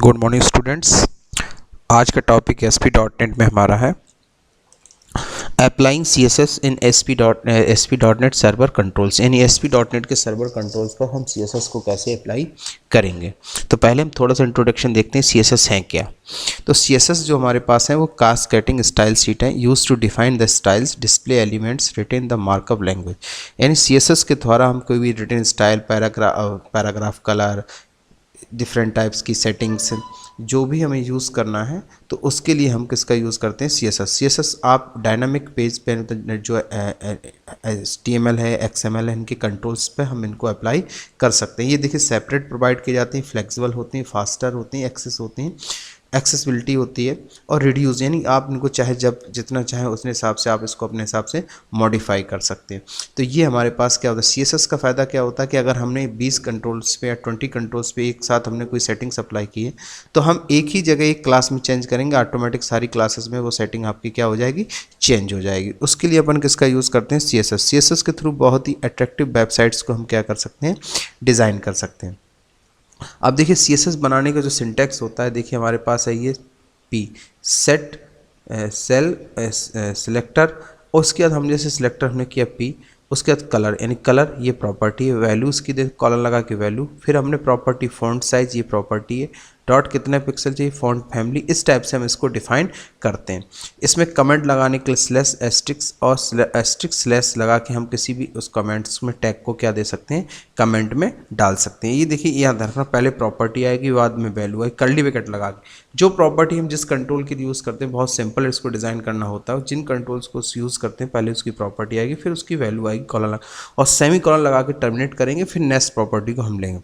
Good morning students. आज का topic ASP.NET में हमारा है अप्लाइंग CSS इन ASP.NET सर्वर कंट्रोल्स, यानी ASP.NEट के सर्वर कंट्रोल्स पर हम CSS को कैसे अप्लाई करेंगे। तो पहले हम थोड़ा सा इंट्रोडक्शन देखते हैं CSS है क्या। तो CSS जो हमारे पास है वो कास्केडिंग स्टाइल शीट है, use to define the styles display elements written the markup language. यानी CSS के द्वारा हम कोई भी written style, paragraph colour, different types की सेटिंग्स जो भी हमें यूज़ करना है तो उसके लिए हम किसका यूज़ करते हैं, CSS। आप डायनामिक पेज पे जो HTML है, XML है, इनके कंट्रोल्स पे हम इनको अप्लाई कर सकते हैं। ये देखिए सेपरेट प्रोवाइड किए जाते हैं, फ्लेक्सिबल होती हैं, फास्टर होती हैं, एक्सेस होती हैं, एक्सेसिबिलिटी होती है और रिड्यूस, यानी आप इनको चाहे जब जितना चाहे उतने हिसाब से आप इसको अपने हिसाब से मॉडिफाई कर सकते हैं। तो ये हमारे पास क्या होता है, CSS का फ़ायदा क्या होता है कि अगर हमने 20 कंट्रोल्स पे या 20 कंट्रोल्स पे एक साथ हमने कोई सेटिंग्स अप्लाई की है तो हम एक ही जगह एक क्लास में चेंज करेंगे, ऑटोमेटिक सारी क्लासेस में वो सेटिंग आपकी क्या हो जाएगी, चेंज हो जाएगी। उसके लिए अपन किसका यूज़ करते हैं, CSS के थ्रू बहुत ही अट्रैक्टिव वेबसाइट्स को हम क्या कर सकते हैं, डिज़ाइन कर सकते हैं। अब देखिए CSS बनाने का जो सिंटैक्स होता है, देखिए हमारे पास है ये पी सेट सेल सिलेक्टर, और उसके बाद हम जैसे सिलेक्टर हमने किया पी, उसके बाद कलर, यानी कलर ये प्रॉपर्टी है, वैल्यूज़ की देखो कॉलम लगा के वैल्यू, फिर हमने प्रॉपर्टी फॉन्ट साइज ये प्रॉपर्टी है, डॉट कितने पिक्सल चाहिए, फॉन्ट फैमिली, इस टाइप से हम इसको डिफाइन करते हैं। इसमें कमेंट लगाने के लिए स्लैश एस्ट्रिक्स और एस्ट्रिक्स स्लैश लगा के हम किसी भी उस कमेंट्स में टैग को क्या दे सकते हैं, कमेंट में डाल सकते हैं। ये देखिए यहाँ रखना, पहले प्रॉपर्टी आएगी बाद में वैल्यू आएगी, कर्ली ब्रैकेट लगा के। जो प्रॉपर्टी हम जिस कंट्रोल के लिए यूज़ करते हैं, बहुत सिंपल इसको डिज़ाइन करना होता है। जिन कंट्रोल्स को यूज़ करते हैं पहले उसकी प्रॉपर्टी आएगी, फिर उसकी वैल्यू आएगी, कॉलन लगा और सेमी कॉलन लगा के टर्मिनेट करेंगे, फिर नेक्स्ट प्रॉपर्टी को हम लेंगे।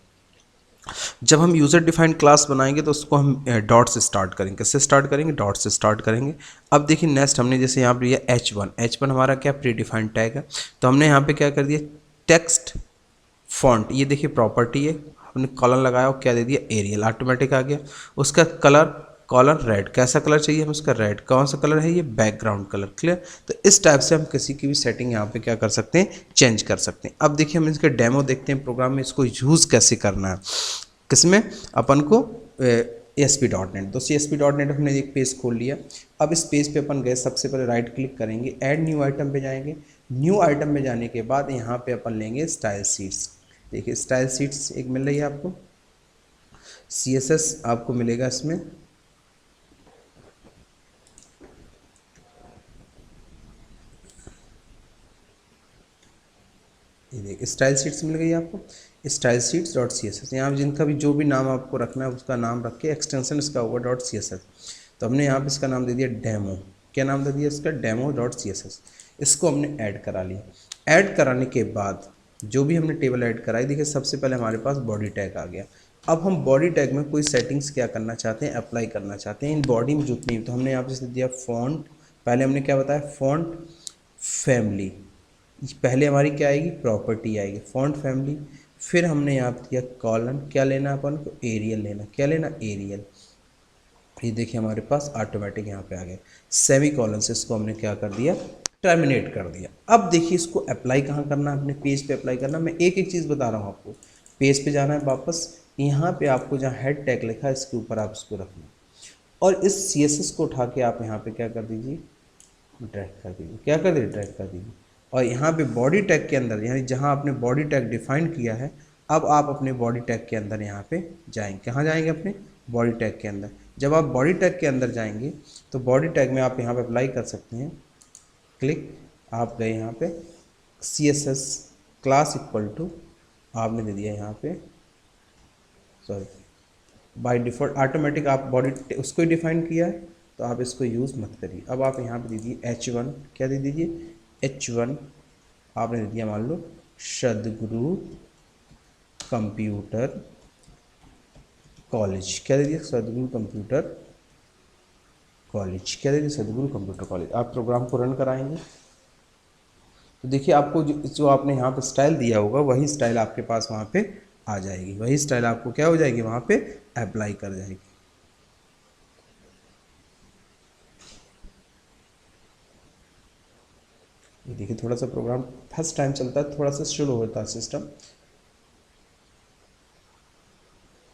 जब हम यूज़र डिफाइंड क्लास बनाएंगे तो उसको हम डॉट से स्टार्ट करेंगे। किससे स्टार्ट करेंगे, डॉट से स्टार्ट करेंगे। अब देखिए नेक्स्ट हमने जैसे यहाँ पर लिया H1 हमारा क्या प्री डिफाइंड टैग है, तो हमने यहाँ पे क्या कर दिया, टेक्स्ट फॉन्ट, ये देखिए प्रॉपर्टी है, हमने कॉलर लगाया और क्या दे दिया, एरियल, ऑटोमेटिक आ गया। उसका कलर कॉलर रेड, कैसा कलर चाहिए हमें, उसका रेड, कौन सा कलर है ये, बैकग्राउंड कलर, क्लियर। तो इस टाइप से हम किसी की भी सेटिंग यहाँ पे क्या कर सकते हैं, चेंज कर सकते हैं। अब देखिए हम इसका डेमो देखते हैं प्रोग्राम में, इसको यूज़ कैसे करना है, किसमें अपन को, ASP.NET। तो ASP.NEट हमने एक पेज खोल लिया। अब इस पेज पे अपन गए, सबसे पहले राइट क्लिक करेंगे, ऐड न्यू आइटम पे जाएंगे। न्यू आइटम में जाने के बाद यहाँ पे अपन लेंगे स्टाइल शीट्स। देखिए स्टाइल शीट्स एक मिल रही है आपको, CSS आपको मिलेगा इसमें, ये देखिए स्टाइल शीट्स मिल गई आपको, स्टाइल शीट्स डॉट CSS। यहाँ जिनका भी जो भी नाम आपको रखना है उसका नाम रख के, एक्सटेंशन इसका होगा .CSS। तो हमने यहाँ पे इसका नाम दे दिया डेमो, क्या नाम दे दिया इसका, demo.css। इसको हमने ऐड करा लिया। ऐड कराने के बाद जो भी हमने टेबल ऐड कराई, देखिए सबसे पहले हमारे पास बॉडी टैग आ गया। अब हम बॉडी टैग में कोई सेटिंग्स क्या करना चाहते हैं, अप्लाई करना चाहते हैं इन बॉडी में जितनी, तो हमने यहाँ पे दिया फॉन्ट, पहले हमने क्या बताया, फॉन्ट फैमिली, पहले हमारी क्या आएगी, प्रॉपर्टी आएगी, फॉन्ट फैमिली। फिर हमने यहाँ पे दिया कॉलन, क्या लेना अपन को, एरियल लेना, क्या लेना, एरियल। ये देखिए हमारे पास ऑटोमेटिक यहाँ पे आ गया। सेमी कॉलन से इसको हमने क्या कर दिया, टर्मिनेट कर दिया। अब देखिए इसको अप्लाई कहाँ करना है, अपने पेज पे अप्लाई करना। मैं एक एक चीज़ बता रहा हूँ आपको, पेज पे जाना है वापस, यहाँ पे आपको जहाँ हेड टैग लिखा है इसके ऊपर आप इसको रखना, और इस CSS को उठा के आप यहाँ पे क्या कर दीजिए, ड्रैग कर दीजिए, क्या कर दीजिए, ड्रैग कर दीजिए। और यहाँ पे बॉडी टैग के अंदर, यानी जहाँ आपने बॉडी टैग डिफाइन किया है, अब आप अपने बॉडी टैग के अंदर यहाँ पे जाएंगे, कहाँ जाएंगे, अपने बॉडी टैग के अंदर। जब आप बॉडी टैग के अंदर जाएंगे तो बॉडी टैग में आप यहाँ पे अप्लाई कर सकते हैं, क्लिक, आप गए यहाँ पे CSS क्लास इक्वल टू, आपने दे दिया यहाँ पे, सॉरी बाय डिफ़ॉल्ट ऑटोमेटिक आप बॉडी उसको ही डिफाइन किया है, तो आप इसको यूज़ मत करिए। अब आप यहाँ पे दीजिए H1, क्या दे दीजिए, H1 आपने दे दिया, मान लो सदगुरु कंप्यूटर कॉलेज, क्या दे दिया, सदगुरु कंप्यूटर कॉलेज, क्या दे दिया, सदगुरु कंप्यूटर कॉलेज। आप प्रोग्राम को रन कराएंगे तो देखिए आपको जो आपने यहाँ पे स्टाइल दिया होगा वही स्टाइल आपके पास वहाँ पे आ जाएगी, वही स्टाइल आपको क्या हो जाएगी, वहाँ पे अप्लाई कर जाएगी। ये देखिए थोड़ा सा प्रोग्राम फर्स्ट टाइम चलता है, थोड़ा सा स्लो होता है सिस्टम।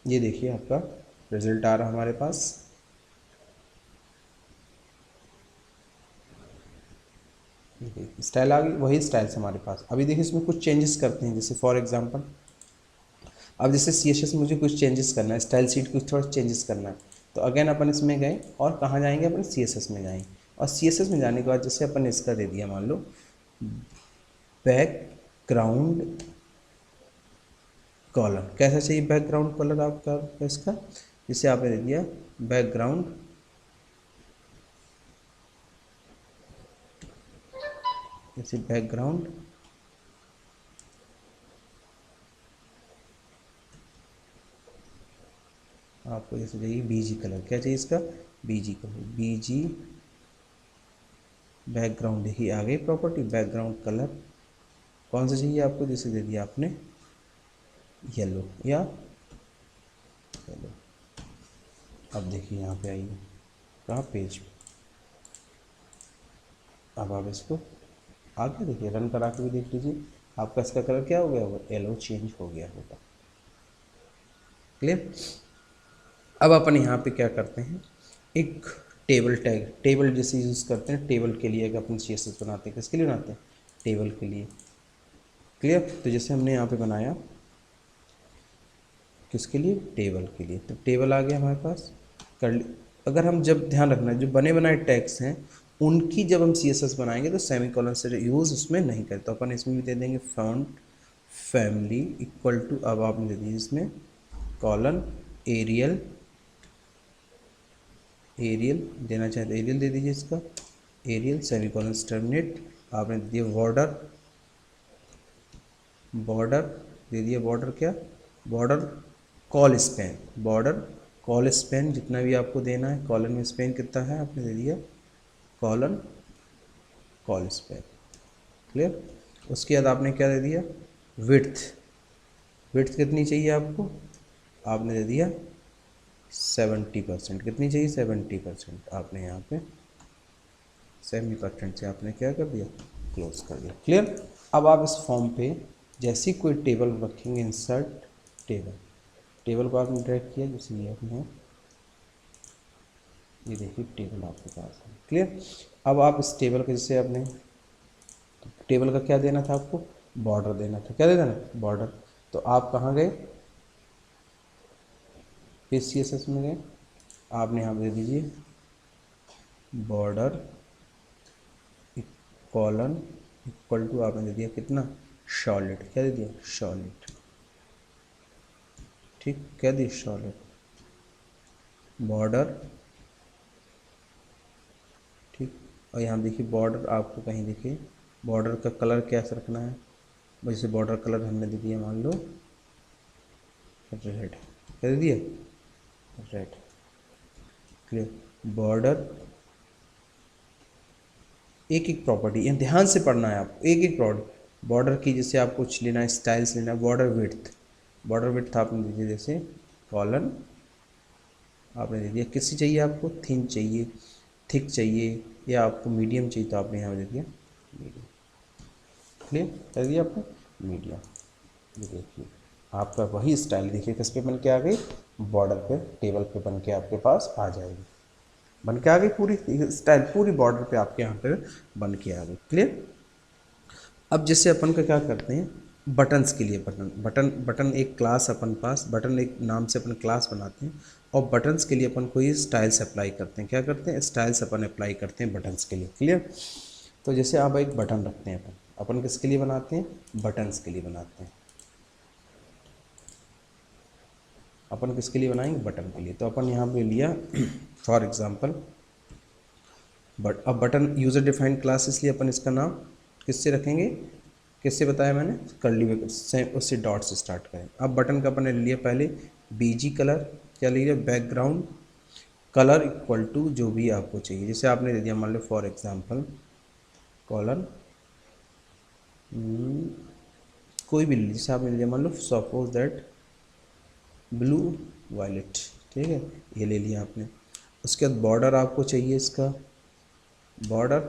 ये देखिए आपका रिजल्ट आ रहा हमारे पास। स्टाइल आ गई, वही स्टाइल्स हमारे पास। अभी देखिए इसमें कुछ चेंजेस करते हैं, जैसे फॉर एग्जांपल अब जैसे CSS में मुझे कुछ चेंजेस करना है, स्टाइल शीट कुछ थोड़ा चेंजेस करना है, तो अगेन अपन इसमें गए और कहाँ जाएंगे, अपन CSS में जाएंगे। और CSS में जाने के बाद जैसे अपन ने इसका दे दिया, मान लो बैकग्राउंड कॉलर, कैसा चाहिए बैकग्राउंड कलर आपका इसका, जिसे आपने दे दिया बैकग्राउंड, जैसे बैकग्राउंड आपको जैसे चाहिए BG कलर, क्या चाहिए इसका BG कलर, BG बैकग्राउंड। देखिए आ गई प्रॉपर्टी बैकग्राउंड कलर, कौन सा चाहिए आपको, जैसे दे दिया आपने येलो या येलो। अब देखिए यहाँ पे आइए, कहाँ पेज पे, अब आप इसको आगे देखिए रन करा के भी देख लीजिए, आपका इसका कलर क्या हो गया होगा, येलो चेंज हो गया होगा। क्लियर। अब अपन यहाँ पे क्या करते हैं, एक टेबल टैग, टेबल जैसे यूज़ करते हैं टेबल के लिए, अगर अपन CSS बनाते हैं किसके लिए बनाते हैं, टेबल के लिए। क्लियर। तो जैसे हमने यहाँ पे बनाया किसके लिए, टेबल के लिए, तो टेबल आ गया हमारे पास कर ली। अगर हम जब ध्यान रखना है जो बने बनाए टैग्स हैं उनकी जब हम CSS बनाएंगे तो सेमीकोलन से यूज़ उसमें नहीं करते, तो अपन इसमें भी दे देंगे फॉन्ट फैमिली इक्वल टू, अब आपने दे दीजिए इसमें कॉलन एरियल, एरियल देना चाहे तो एरियल दे दीजिए इसका, एरियल सेमीकोलन टर्मिनेट, आपने दे दिया बॉर्डर, बॉर्डर दे दिया, बॉर्डर क्या, border call span, border call span जितना भी आपको देना है, कॉलन में स्पैन कितना है आपने दे दिया कॉलन कॉल स्पैन। क्लियर। उसके बाद आपने क्या दे दिया, विड्थ, विड्थ कितनी चाहिए आपको, आपने दे दिया 70%, कितनी चाहिए 70%, आपने यहाँ पे 70% से आपने क्या कर दिया, क्लोज कर दिया। क्लियर। अब आप इस फॉर्म पे जैसी कोई टेबल रखेंगे, इंसर्ट टेबल, टेबल को आपने ड्रैग किया, जैसे ये अपने ये देखिए टेबल आपके पास है। क्लियर। अब आप इस टेबल के जैसे आपने टेबल का क्या देना था आपको, बॉर्डर देना था, क्या देना था बॉर्डर, तो आप कहाँ गए, फिर CSS में गए, आपने यहाँ दे दीजिए बॉर्डर कॉलन इक्वल टू, आपने दे दिया कितना सॉलिड, क्या दे दिया सॉलिड, ठीक, क्या दी सॉलिड, बॉर्डर, ठीक। और यहाँ देखिए बॉर्डर आपको कहीं देखिए बॉर्डर का कलर कैसा रखना है, जैसे बॉर्डर कलर हमने दे दिया मान लो रेड, क्या दे दिया रेड। क्लियर। बॉर्डर एक एक प्रॉपर्टी, यहाँ ध्यान से पढ़ना है आपको, एक एक प्रॉपर्टी बॉर्डर की, जैसे आप कुछ लेना है स्टाइल्स लेना है, बॉर्डर विड्थ, बॉर्डर विड्थ आपने दे दिया जैसे कॉलन, आपने दे दिया किसी चाहिए आपको, थिन चाहिए, थिक चाहिए, या आपको मीडियम चाहिए, तो आपने यहाँ दे दिया मीडियम। क्लियर कर दिया आपको मीडियम। ये देखिए आपका वही स्टाइल देखिए किस पे बन के आ गई, बॉर्डर पे टेबल पे बन के आपके पास आ जाएगी, बन के आ गई पूरी स्टाइल, पूरी बॉर्डर पे आपके यहाँ पे बन के आ गई। क्लियर। अब जैसे अपन का क्या करते हैं, बटन्स के लिए बटन एक क्लास अपन पास, बटन एक नाम से अपन क्लास बनाते हैं, और बटन्स के लिए अपन कोई स्टाइल्स अप्लाई करते हैं, क्या करते हैं स्टाइल्स अपन अप्लाई करते हैं बटन्स के लिए। क्लियर। तो जैसे आप एक बटन रखते हैं, अपन किसके लिए बनाते हैं, बटन्स के लिए बनाते हैं, अपन किसके लिए बनाएंगे, बटन के लिए। तो अपन यहाँ पे लिया फॉर एग्जांपल बट, अब बटन यूज़र डिफाइंड क्लास, इसलिए अपन इसका नाम किससे रखेंगे, किससे बताया मैंने, कर्ली से, उससे डॉट से स्टार्ट करें। अब बटन का अपन ने लिया पहले BG कलर, क्या लिया बैकग्राउंड कलर इक्वल टू जो भी आपको चाहिए, जैसे आपने दे दिया मान लो फॉर एग्जांपल कॉलन कोई भी जैसे आपने लिया मान लो सपोज दैट ब्लू वायलेट, ठीक है, ये ले लिया आपने। उसके बाद बॉर्डर आपको चाहिए इसका, बॉर्डर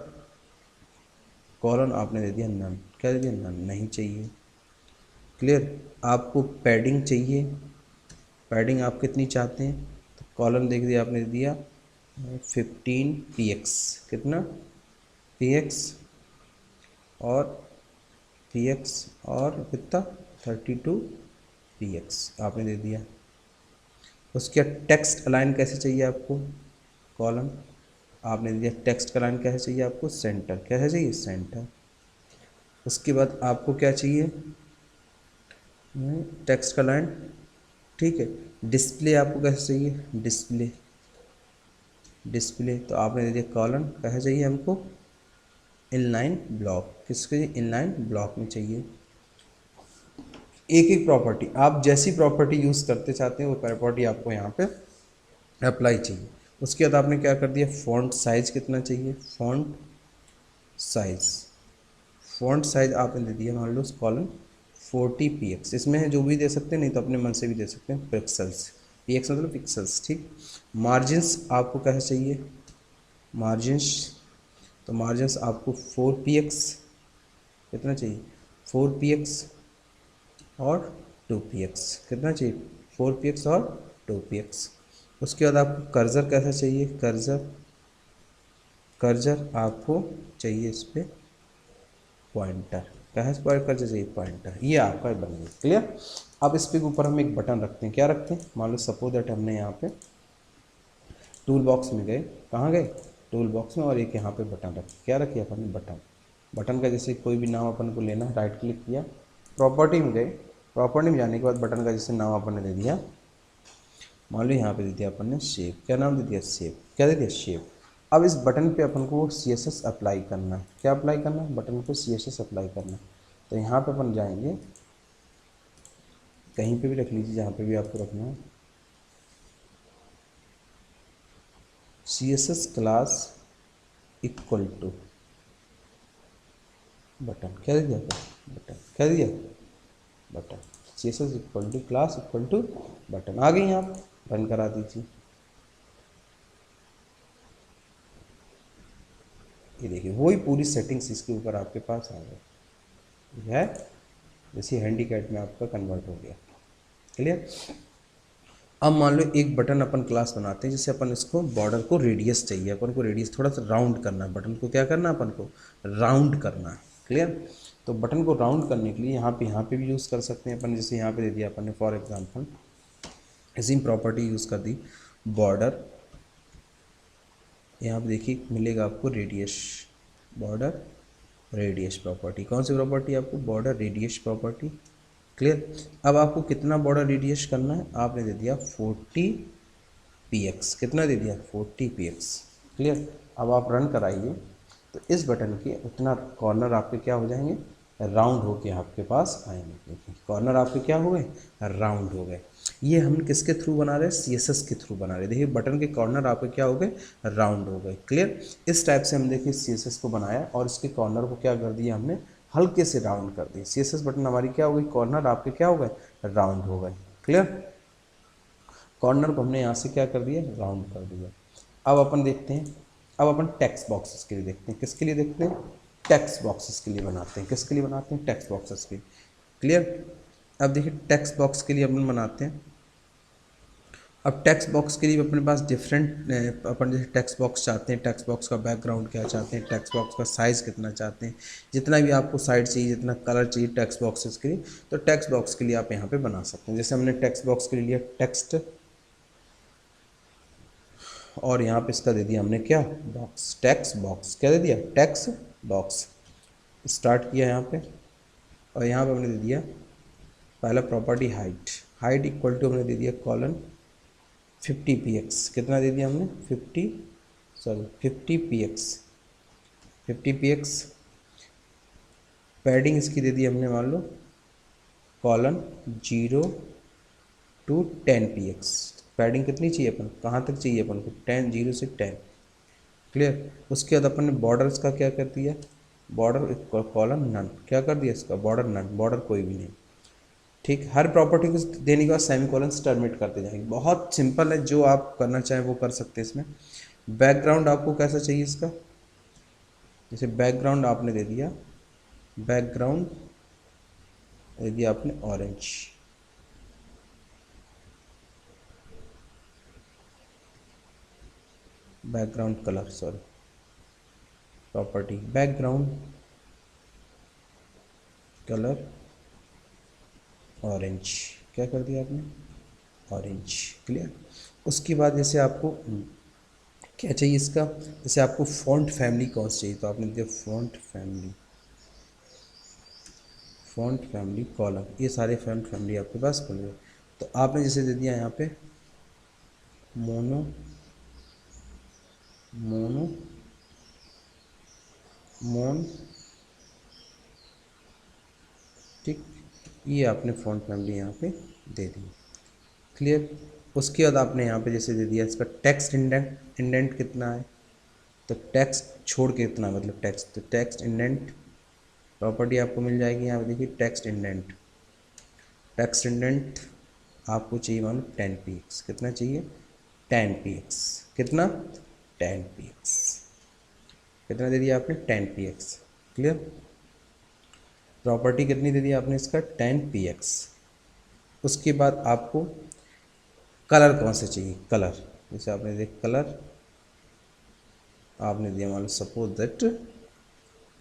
कॉलन आपने दे दिया नन, क्या दे दिया नन, नहीं चाहिए। क्लियर। आपको पैडिंग चाहिए, पैडिंग आप कितनी चाहते हैं, कॉलम देख दिया आपने, दिया 15 px, कितना px और px और कितना 32 px आपने दे दिया। उसके टेक्स्ट अलाइन कैसे चाहिए आपको, कॉलम आपने दिया, टेक्स्ट अलाइन कैसे चाहिए आपको, सेंटर, कैसे चाहिए सेंटर। उसके बाद आपको क्या चाहिए, टेक्स्ट का लाइन, ठीक है। डिस्प्ले आपको कैसे चाहिए, डिस्प्ले, डिस्प्ले तो आपने दे दिया कॉलम, कैसे चाहिए हमको, इनलाइन ब्लॉक, किसके, इनलाइन ब्लॉक में चाहिए। एक एक प्रॉपर्टी आप जैसी प्रॉपर्टी यूज़ करते चाहते हैं वो प्रॉपर्टी आपको यहाँ पे अप्लाई चाहिए। उसके बाद आपने क्या कर दिया, फॉन्ट साइज कितना चाहिए, फॉन्ट साइज, फॉन्ट साइज आपने दे दिया मान लो कॉलम 40 px, इसमें है जो भी दे सकते हैं, नहीं तो अपने मन से भी दे सकते हैं, पिक्सल्स, px मतलब पिक्सल्स, ठीक। मार्जिन्स आपको कैसे चाहिए, मार्जिन्स, तो मार्जिन्स आपको 4 px कितना चाहिए, 4 px और 2 px कितना चाहिए, 4 px और 2 px। उसके बाद आपको कर्जर कैसा चाहिए, कर्जर, कर्जर आपको चाहिए इस पर पॉइंटर, कहाँ से पॉइंट कर्जर चाहिए, पॉइंटर, ये आपका बन गया क्लियर। अब इस पे ऊपर हम एक बटन रखते हैं, क्या रखते हैं, मान लो सपोज दैट हमने यहाँ पे टूल बॉक्स में गए, कहाँ गए, टूल बॉक्स में, और एक यहाँ पे बटन रखे, क्या रखिए अपन ने, बटन, बटन का जैसे कोई भी नाम अपन को लेना है, राइट क्लिक किया, प्रॉपर्टी में गए, प्रॉपर्टी में जाने के बाद बटन का जैसे नाम अपन ने दे दिया, मान लो यहाँ पे दे दिया अपन ने शेप, क्या नाम दे दिया, शेप, क्या दे दिया, शेप। अब इस बटन पे अपन को CSS अप्लाई करना है, क्या अप्लाई करना है, बटन पे CSS अप्लाई करना है। तो यहाँ पे अपन जाएंगे, कहीं पे भी रख लीजिए जहाँ पे भी आपको रखना है, CSS class equal to button, क्या दे दिया, बटन, क्या दे दिया, button, CSS equal to class equal to button, आ गई आप रन करा दीजिए। ये देखिए वही पूरी सेटिंग्स इसके ऊपर आपके पास आ गई है, जैसे हैंडीकैट में आपका कन्वर्ट हो गया, क्लियर। अब मान लो एक बटन अपन क्लास बनाते हैं, जैसे अपन इसको बॉर्डर को रेडियस चाहिए, अपन को रेडियस थोड़ा सा राउंड करना है, बटन को क्या करना है, अपन को राउंड करना है, क्लियर। तो बटन को राउंड करने के लिए यहाँ पे भी यूज़ कर सकते हैं अपन, जैसे यहाँ पे दे दिया अपन ने फॉर एग्जांपल, इसी प्रॉपर्टी यूज़ कर दी, बॉर्डर, यहाँ पे देखिए मिलेगा आपको रेडियस, बॉर्डर रेडियस प्रॉपर्टी, कौन सी प्रॉपर्टी आपको, बॉर्डर रेडियस प्रॉपर्टी, क्लियर। अब आपको कितना बॉर्डर रेडियस करना है, आपने दे दिया 40 px, कितना दे दिया 40 px, क्लियर। अब आप रन कराइए तो इस बटन के उतना कॉर्नर आपके क्या हो जाएंगे, राउंड होके आपके पास आएंगे, देखिए कॉर्नर आपके क्या हो गए, राउंड हो गए। ये हम किसके थ्रू बना रहे हैं, CSS के थ्रू बना रहे हैं, देखिए बटन के कॉर्नर आपके क्या हो गए, राउंड हो गए, क्लियर। इस टाइप से हम देखिए CSS को बनाया और इसके कॉर्नर को क्या कर दिया हमने, हल्के से राउंड कर दी, CSS बटन हमारी क्या हो गई, कॉर्नर आपके क्या हो गए, राउंड हो गए, क्लियर। कॉर्नर को हमने यहाँ से क्या कर दिया, राउंड कर दिया। अब अपन देखते हैं, अब अपन टेक्स्ट बॉक्सेस के लिए देखते हैं, किसके लिए देखते हैं, टेक्स्ट बॉक्सेस के लिए बनाते हैं, किसके लिए बनाते हैं, टेक्स्ट बॉक्सेस के, क्लियर। अब देखिए टेक्स्ट बॉक्स के लिए अपन बनाते हैं, अब टेक्स्ट बॉक्स के लिए अपने पास डिफरेंट, अपन जैसे टेक्स्ट बॉक्स चाहते हैं, टेक्स्ट बॉक्स का बैकग्राउंड क्या चाहते हैं, टेक्स्ट बॉक्स का साइज़ कितना चाहते हैं, जितना भी आपको साइड चाहिए, जितना कलर चाहिए टेक्स्ट बॉक्सेस के लिए, तो टेक्स्ट बॉक्स के लिए आप यहाँ पे बना सकते हैं। जैसे हमने टेक्स्ट बॉक्स के लिए लिया टेक्स्ट, और यहाँ पे इसका दे दिया हमने क्या, बॉक्स, टेक्स्ट बॉक्स, क्या दे दिया, टेक्स्ट बॉक्स, स्टार्ट किया यहाँ पे, और यहाँ पे हमने दे दिया पहला property height, height equal to हमने दे दिया कॉलन 50 px, कितना दे दिया हमने 50 px, 50 px। पैडिंग इसकी दे दी हमने मान लो कॉलन 0 to 10 px, पैडिंग कितनी चाहिए अपन, कहाँ तक चाहिए अपन को, 10, 0 से 10, क्लियर। उसके बाद अपन ने बॉर्डर्स का क्या कर दिया, बॉर्डर कॉलन नन, क्या कर दिया इसका, बॉर्डर नन, बॉर्डर कोई भी नहीं, ठीक। हर प्रॉपर्टी को देने के बाद सेमीकोलन से टर्मिनेट करते जाएंगे, बहुत सिंपल है, जो आप करना चाहें वो कर सकते हैं इसमें। बैकग्राउंड आपको कैसा चाहिए इसका, जैसे बैकग्राउंड आपने दे दिया, बैकग्राउंड दे दिया आपने orange, background colour, sorry property background colour orange, क्या कर दिया आपने, ऑरेंज। क्लियर। उसके बाद जैसे आपको क्या चाहिए इसका, जैसे आपको फॉन्ट फैमिली कौन सी चाहिए, तो आपने दिया फॉन्ट फैमिली कॉलम, ये सारे फॉन्ट फैमिली आपके पास खुल गए। तो आपने जैसे दे दिया यहाँ पे मोनो मोन, ठीक, ये आपने फॉन्ट फैमिली यहाँ पे दे दी। क्लियर। उसके बाद आपने यहाँ पे जैसे दे दिया इसका टेक्स्ट इंडेंट कितना है, तो टेक्स्ट छोड़ के कितना, मतलब टेक्स्ट, तो टेक्स्ट इंडेंट प्रॉपर्टी आपको मिल जाएगी यहाँ पे, देखिए टेक्स्ट इंडेंट आपको चाहिए मानो 10 px, कितना चाहिए 10 px, कितना 10 px, कितना दे दिया आपने 10 px। क्लियर। प्रॉपर्टी कितनी दे दी आपने इसका 10 px। उसके बाद आपको कलर कौन सा चाहिए, कलर, जैसे आपने दिया कलर, आपने दिया मान लो सपोज दैट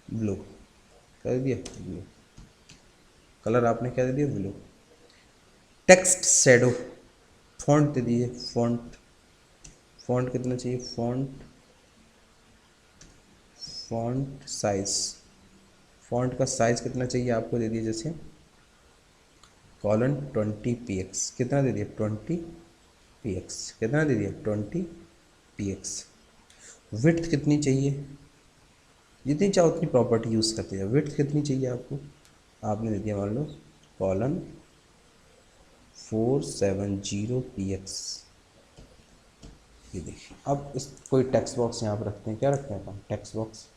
ब्लू, क्या दे दिया ब्लू, कलर आपने क्या दे दिया ब्लू। टेक्स्ट शैडो फॉन्ट दे दीजिए, फॉन्ट कितना चाहिए, फॉन्ट साइज, फॉन्ट का साइज कितना चाहिए आपको दे दिए, जैसे $20 कितना दे दिया $20, कितना दे दिया $20। विड्थ कितनी चाहिए, जितनी चाहो उतनी प्रॉपर्टी यूज़ करते हैं। विड्थ कितनी चाहिए आपको, आपने दे दिया मान लो $470px। ये देखिए, अब इस कोई टेक्स्ट बॉक्स यहाँ पर रखते हैं, क्या रखते हैं अपन टेक्स्ट बॉक्स,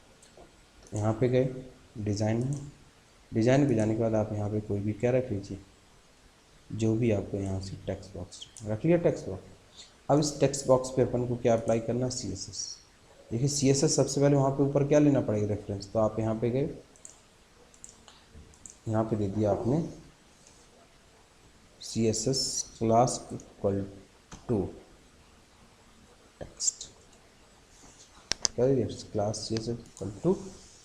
यहाँ पे गए डिज़ाइन पे जाने के बाद आप यहाँ पे कोई भी क्या रख लीजिए, जो भी आपको यहाँ से टेक्स्ट बॉक्स रख लिया टेक्स्ट बॉक्स। अब इस टेक्स्ट बॉक्स पे अपन को क्या अप्लाई करना है, CSS। देखिए CSS सबसे पहले वहाँ पे ऊपर क्या लेना पड़ेगा रेफरेंस, तो आप यहाँ पे गए, यहाँ पे दे दिया आपने CSS class equal to text, क्या दे दिया class CSS equal to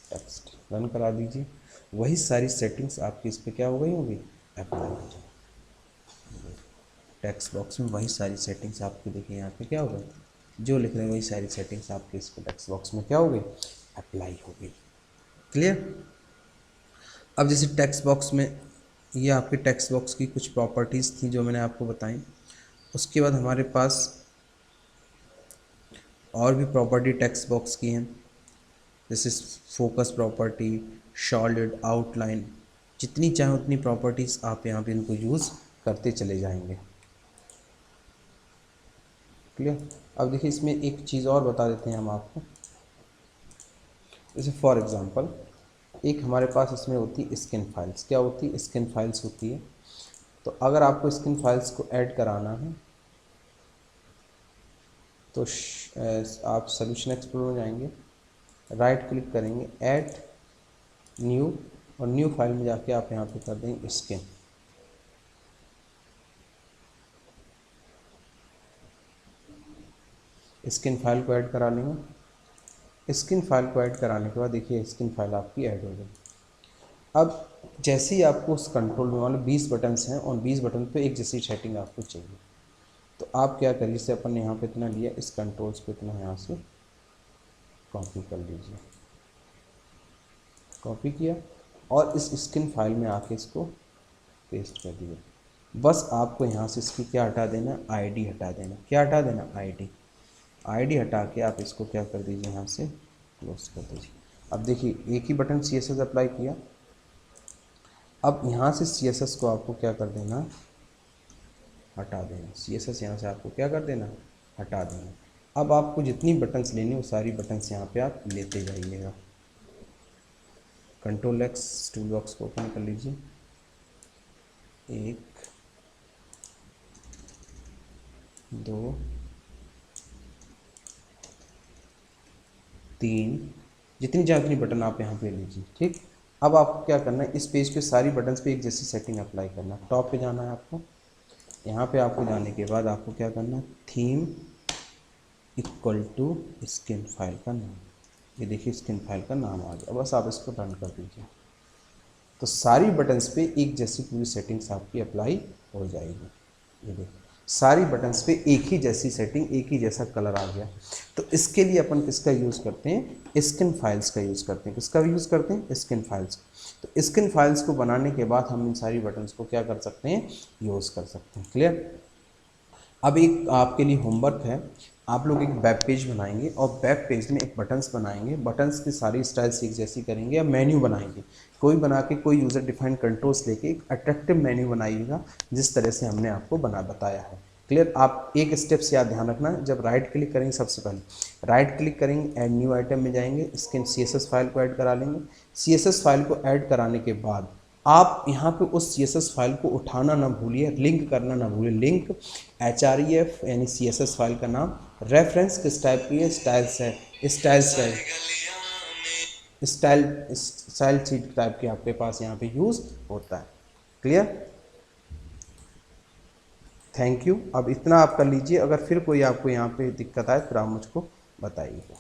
text, run करा दीजिए। वही सारी सेटिंग्स आपकी इस पर क्या हो गई होगी, अप्लाई हो जाए। टेक्स्ट बॉक्स में वही सारी सेटिंग्स आपकी देखिए यहाँ पे क्या हो गई, जो लिख रहे हैं वही सारी सेटिंग्स आपके इसको टेक्स्ट बॉक्स में क्या हो गई, अप्लाई हो गई। क्लियर। अब जैसे टेक्स्ट बॉक्स में ये आपके टेक्स्ट बॉक्स की कुछ प्रॉपर्टीज़ थी जो मैंने आपको बताई। उसके बाद हमारे पास और भी प्रॉपर्टी टेक्स्ट बॉक्स की हैं, जैसे फोकस प्रॉपर्टी, सॉलिड, आउटलाइन, जितनी चाहे उतनी प्रॉपर्टीज़ आप यहाँ पे इनको यूज़ करते चले जाएंगे। क्लियर। अब देखिए इसमें एक चीज़ और बता देते हैं हम आपको, जैसे फॉर एग्जांपल एक हमारे पास इसमें होती है स्किन फाइल्स, क्या होती है स्किन फाइल्स होती है। तो अगर आपको स्किन फाइल्स को ऐड कराना है तो आप सोल्यूशन एक्सप्लोरर में जाएंगे, राइट क्लिक करेंगे, ऐड न्यू, और न्यू फाइल में जाके आप यहाँ पे कर देंगे स्किन। स्किन फाइल को ऐड करा लेंगे। स्किन फाइल को ऐड कराने के बाद देखिए स्किन फाइल आपकी ऐड हो गई। अब जैसे ही आपको उस कंट्रोल में मान लो 20 बटन्स हैं और 20 बटन पे एक जैसी सेटिंग आपको चाहिए, तो आप क्या करिए, जैसे अपन ने यहाँ पे इतना लिया, इस कंट्रोल्स पे इतना यहाँ से कॉपी कर लीजिए, कॉपी किया और इस स्किन फाइल में आके इसको पेस्ट कर दिया। बस आपको यहाँ से इसकी क्या हटा देना, आईडी हटा देना, क्या हटा देना, आईडी हटा के आप इसको क्या कर दीजिए, यहाँ से क्लोज कर दीजिए। अब देखिए एक ही बटन CSS अप्लाई किया, अब यहाँ से CSS को आपको क्या कर देना, हटा देना। CSS यहाँ से आपको क्या कर देना, हटा देना। अब आपको जितनी बटन्स लेनी वो सारी बटन्स यहाँ पे आप लेते जाइएगा। Ctrl+X टूल बॉक्स को ओपन कर लीजिए, 1 2 3, जितनी चाहे उतनी बटन आप यहाँ पे लीजिए। ठीक। अब आपको क्या करना है, इस पेज पे सारी बटन्स पे एक जैसी सेटिंग अप्लाई करना है। टॉप पे जाना है आपको, यहाँ पे आपको जाने के बाद आपको क्या करना है, theme equal to skin file का नाम। ये देखिए स्किन फाइल का नाम आ गया, बस आप इसको रन कर दीजिए तो सारी बटन्स पे एक जैसी पूरी सेटिंग्स आपकी अप्लाई हो जाएगी। ये देखिए सारी बटन्स पे एक ही जैसी सेटिंग, एक ही जैसा कलर आ गया। तो इसके लिए अपन किसका यूज़ करते हैं, स्किन फाइल्स का यूज़ करते हैं। किसका यूज़ करते हैं, स्किन फाइल्स। तो स्किन फाइल्स को बनाने के बाद हम इन सारी बटन्स को क्या कर सकते हैं, यूज़ कर सकते हैं। क्लियर। अब एक आपके लिए होमवर्क है, आप लोग एक वेब पेज बनाएंगे और वेब पेज में एक बटन्स बनाएंगे, बटन्स की सारी स्टाइल्स एक जैसी करेंगे या मेन्यू बनाएंगे, कोई बना के कोई यूज़र डिफाइंड कंट्रोल्स लेके एक अट्रैक्टिव मेन्यू बनाइएगा जिस तरह से हमने आपको बताया है। क्लियर। आप एक स्टेप से याद ध्यान रखना, जब राइट क्लिक करेंगे सबसे पहले राइट क्लिक करेंगे, ऐड न्यू आइटम में जाएंगे, स्किन CSS फाइल को ऐड करा लेंगे। CSS फाइल को ऐड कराने के बाद आप यहाँ पे उस CSS फाइल को उठाना ना भूलिए, लिंक करना ना भूलिए। लिंक href यानी CSS फाइल का नाम, रेफरेंस किस टाइप की है, स्टाइल्स है, स्टाइल शीट टाइप की आपके पास यहाँ पे यूज़ होता है। क्लियर। Thank you. अब इतना आप कर लीजिए, अगर फिर कोई आपको यहाँ पे दिक्कत आए फिर आप मुझको बताइएगा।